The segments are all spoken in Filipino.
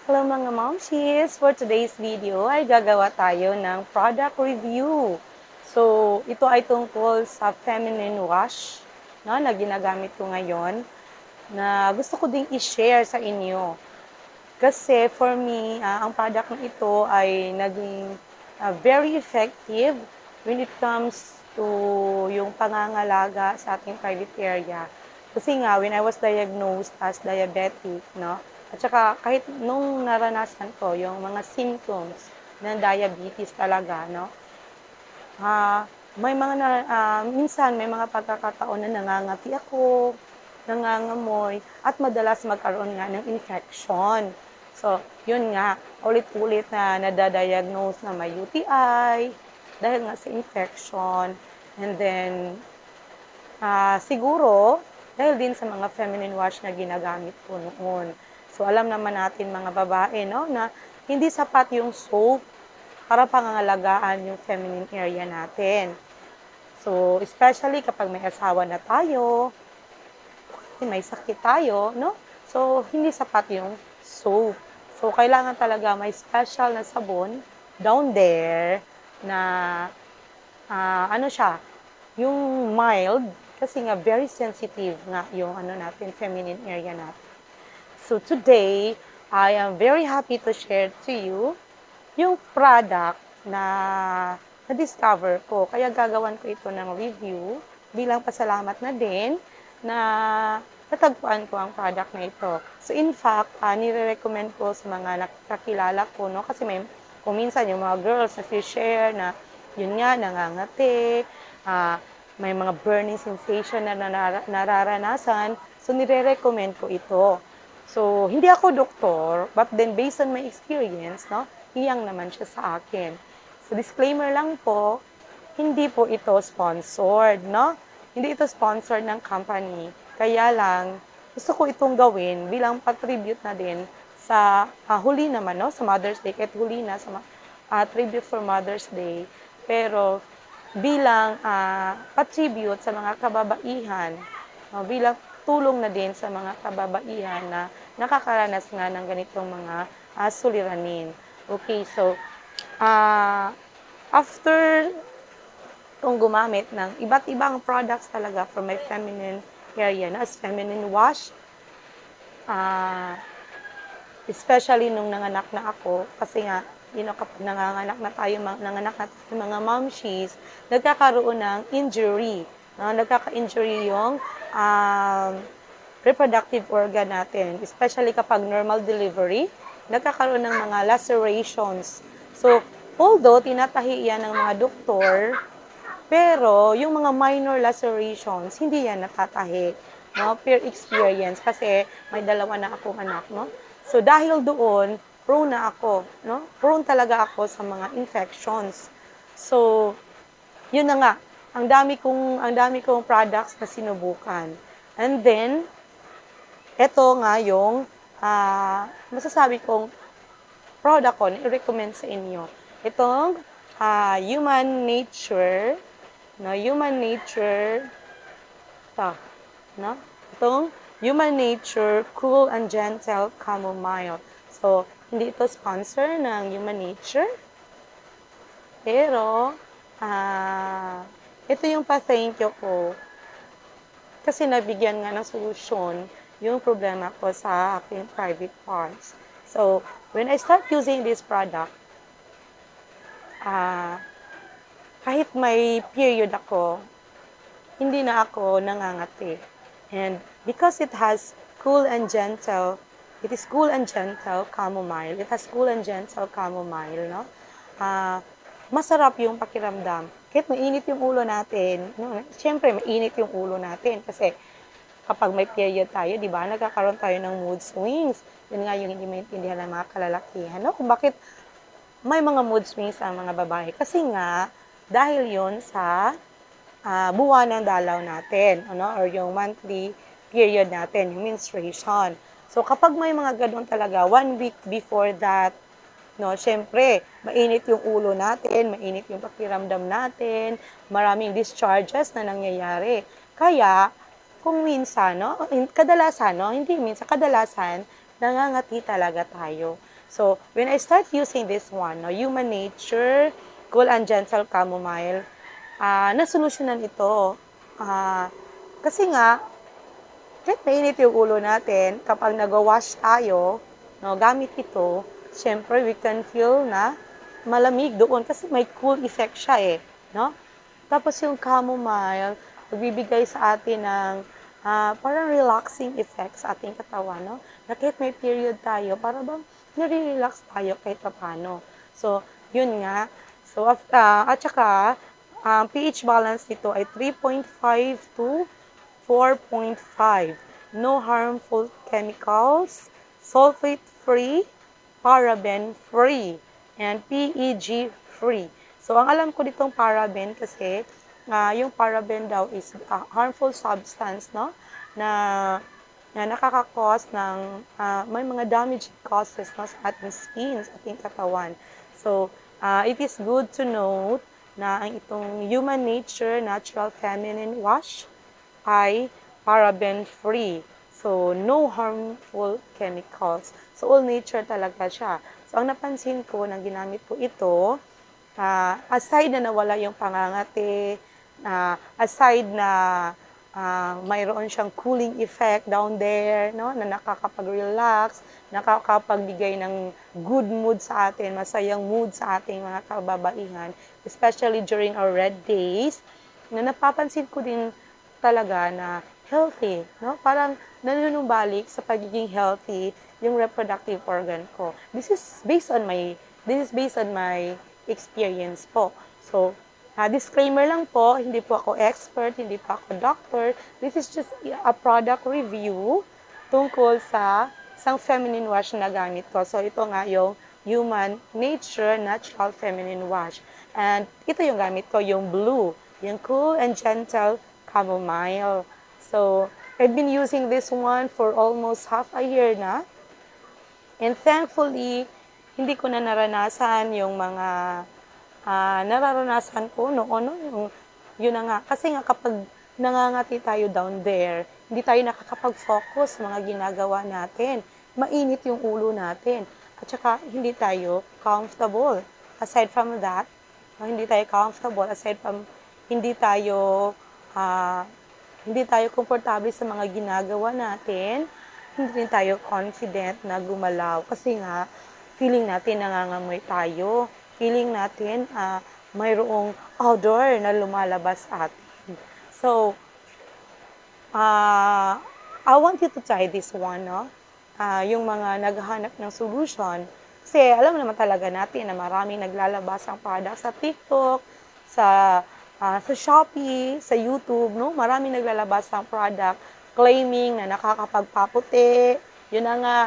Hello mga momshies! For today's video ay gagawa tayo ng product review. So, ito ay tungkol sa feminine wash na ginagamit ko ngayon na gusto ko ding i-share sa inyo. Kasi for me, ang product na ito ay naging very effective when it comes to yung pangangalaga sa ating private area. Kasi nga, when I was diagnosed as diabetic, no, at saka kahit nung naranasan ko yung mga symptoms ng diabetes talaga, no, may mga minsan may mga pagkakataon na nangangati ako, nangangamoy, at madalas magkaroon nga ng infection. So, yun nga, ulit-ulit na nadadiagnose na may UTI dahil nga sa infection. And then, siguro, dahil din sa mga feminine wash na ginagamit ko noon. So, alam naman natin mga babae, no, na hindi sapat yung soap para pangangalagaan yung feminine area natin. So, especially kapag may asawa na tayo, may sakit tayo, no? So, hindi sapat yung soap. So, kailangan talaga may special na sabon down there na ano siya, yung mild, kasi nga very sensitive nga yung ano natin, feminine area natin. So, today, I am very happy to share to you yung product na na-discover ko. Kaya gagawan ko ito ng review bilang pasalamat na din na natagpuan ko ang product na ito. So in fact, nire-recommend ko sa mga nakakilala ko, no? Kasi kung minsan yung mga girls na share na yun nga, nangangati, may mga burning sensation na nararanasan. So nire-recommend ko ito. So hindi ako doktor, but then based on my experience, no, iyang naman siya sa akin. So, disclaimer lang po, hindi po ito sponsored, no? Hindi ito sponsored ng company. Kaya lang, gusto ko itong gawin bilang patribute na din sa huli naman, no? Sa Mother's Day, kahit huli na sa tribute for Mother's Day. Pero, bilang patribute sa mga kababaihan, no? Bilang tulong na din sa mga kababaihan na nakakaranas nga ng ganitong mga suliranin. Okay, so, after kong gumamit ng iba't ibang products talaga for my feminine area, na as feminine wash, especially nung nanganak na ako, kasi nga, kapag nanganak na tayo mga momshies, nagkakaroon ng injury. No? Nagkaka-injury yung reproductive organ natin, especially kapag normal delivery, nagkakaroon ng mga lacerations. So, although tinatahi yan ng mga doktor, pero yung mga minor lacerations, hindi yan natatahi. No? Per experience, kasi may dalawa na akong anak. No? So, dahil doon, prone na ako. No? Prone talaga ako sa mga infections. So, yun na nga. Ang dami kong products na sinubukan. And then, ito nga yung masasabi kong product ko na i-recommend sa inyo. Itong Human Nature, no? Human Nature, no? Itong Human Nature Cool and Gentle Chamomile. So, hindi ito sponsor ng Human Nature. Pero, ito yung pa-thank you ko. Kasi nabigyan nga ng solusyon yung problema ko sa aking private parts. So, when I start using this product, kahit may period ako, hindi na ako nangangati. And because it has cool and gentle, it is cool and gentle chamomile. It has cool and gentle chamomile, no? Masarap yung pakiramdam. Kahit mainit yung ulo natin, no? Siyempre, mainit yung ulo natin kasi kapag may period tayo, di ba, nagkakaroon tayo ng mood swings. Yun nga yung hindi maintindihan ng mga kalalakihan, no? Kung bakit may mga mood swings ang mga babae. Kasi nga, dahil yun sa buwan ng dalaw natin, ano? Or yung monthly period natin, yung menstruation. So, kapag may mga ganun talaga, 1 week before that, no, syempre, mainit yung ulo natin, mainit yung pakiramdam natin, maraming discharges na nangyayari. Kaya, kung minsan, no, kadalasan, no, hindi minsan, kadalasan, nangangati talaga tayo. So, when I start using this one, no, Human Nature, Cool and Gentle Chamomile, nasolusyonan ito. Kasi nga, kahit mainit yung ulo natin, kapag nag-wash tayo, no, gamit ito, syempre we can feel na malamig doon kasi may cool effect siya eh. No? Tapos yung chamomile, magbibigay sa atin ng parang relaxing effect sa ating katawan. No? Na kahit may period tayo, para bang nare-relax tayo kahit paano. So, yun nga. So, at saka, pH balance nito ay 3.5 to 4.5. No harmful chemicals, sulfate-free, paraben-free, and PEG-free. So, ang alam ko ditong paraben kasi, yung paraben daw is harmful substance, no? Na nakaka-cause ng, may mga damage causes no, sa ating skin, sa ating katawan. So, it is good to note na ang itong Human Nature Natural Feminine Wash ay paraben-free. So, no harmful chemicals. So, all nature talaga siya. So, ang napansin ko nang ginamit ko ito, aside na nawala yung pangangati, aside na mayroon siyang cooling effect down there, no, na nakakapag-relax, nakakapagbigay ng good mood sa atin, masayang mood sa ating mga kababaihan, especially during our red days, na napapansin ko din talaga na healthy, no? Parang nanunumbalik sa pagiging healthy yung reproductive organ ko. This is based on my experience po. So, disclaimer lang po, hindi po ako expert, hindi po ako doctor. This is just a product review tungkol sa isang feminine wash na gamit ko. So, ito nga yung Human Nature Natural Feminine Wash. And ito yung gamit ko, yung blue, yung Cool and Gentle Chamomile. So, I've been using this one for almost half a year na. And thankfully, hindi ko na naranasan yung mga nararanasan ko noon. Yun na nga. Kasi nga kapag nangangati tayo down there, hindi tayo nakakapag-focus sa mga ginagawa natin. Mainit yung ulo natin. At saka hindi tayo comfortable. Aside from that, hindi tayo comfortable. Aside from hindi tayo komportable sa mga ginagawa natin, hindi rin tayo confident na gumalaw. Kasi nga, feeling natin nangangamoy tayo. Feeling natin mayroong odor na lumalabas sa atin. So, I want you to try this one, no? Yung mga naghahanap ng solution. Kasi alam naman talaga natin na maraming naglalabas ang product sa TikTok, sa Shopee, sa YouTube, no? Maraming naglalabas ng product claiming na nakakapagpaputi, yun na nga,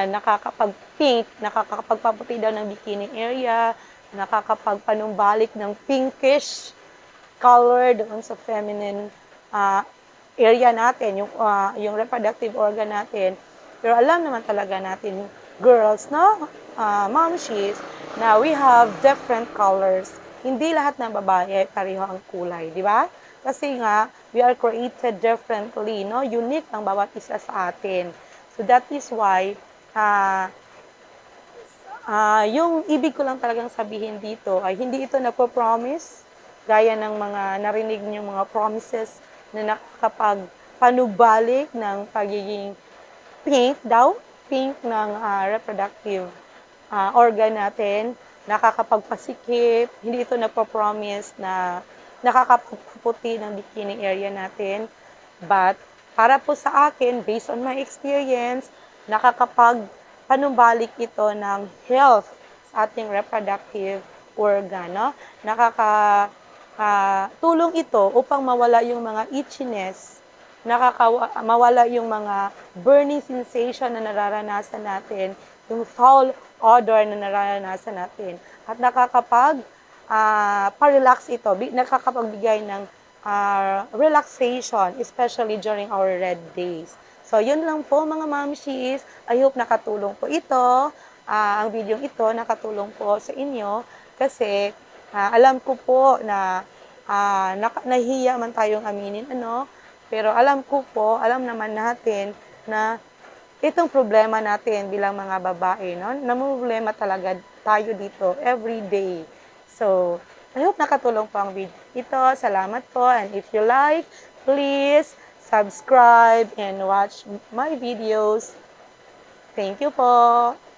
nakakapag-pink, nakakapagpaputi daw ng bikini area, nakakapagpanumbalik ng pinkish color doon sa feminine area natin, yung reproductive organ natin. Pero alam naman talaga natin, girls, no? Momshies, na we have different colors. Hindi lahat ng babae pareho ang kulay, di ba? Kasi nga, we are created differently, no? Unique ang bawat isa sa atin. So that is why, yung ibig ko lang talagang sabihin dito ay hindi ito nagpo-promise, gaya ng mga narinig niyong mga promises na nakakapagpanubalik ng pagiging pink ng reproductive organ natin, nakakapagpasikip, hindi ito nagpo-promise na nakakapagpuputi ng bikini area natin. But, para po sa akin, based on my experience, nakakapagpanumbalik ito ng health sa ating reproductive organ. No? Tulong ito upang mawala yung mga itchiness, mawala yung mga burning sensation na nararanasan natin, yung foul odor na nararanasan natin. At pa-relax ito, nakakapagbigay ng relaxation, especially during our red days. So, yun lang po mga mamshis. I hope nakatulong po ito. Ang video ito nakatulong po sa inyo kasi alam ko po na nahiya man tayong aminin, pero alam naman natin na itong problema natin bilang mga babae, no? Namumroblema talaga tayo dito every day. So, I hope nakatulong po ang video ito. Salamat po. And if you like, please subscribe and watch my videos. Thank you po.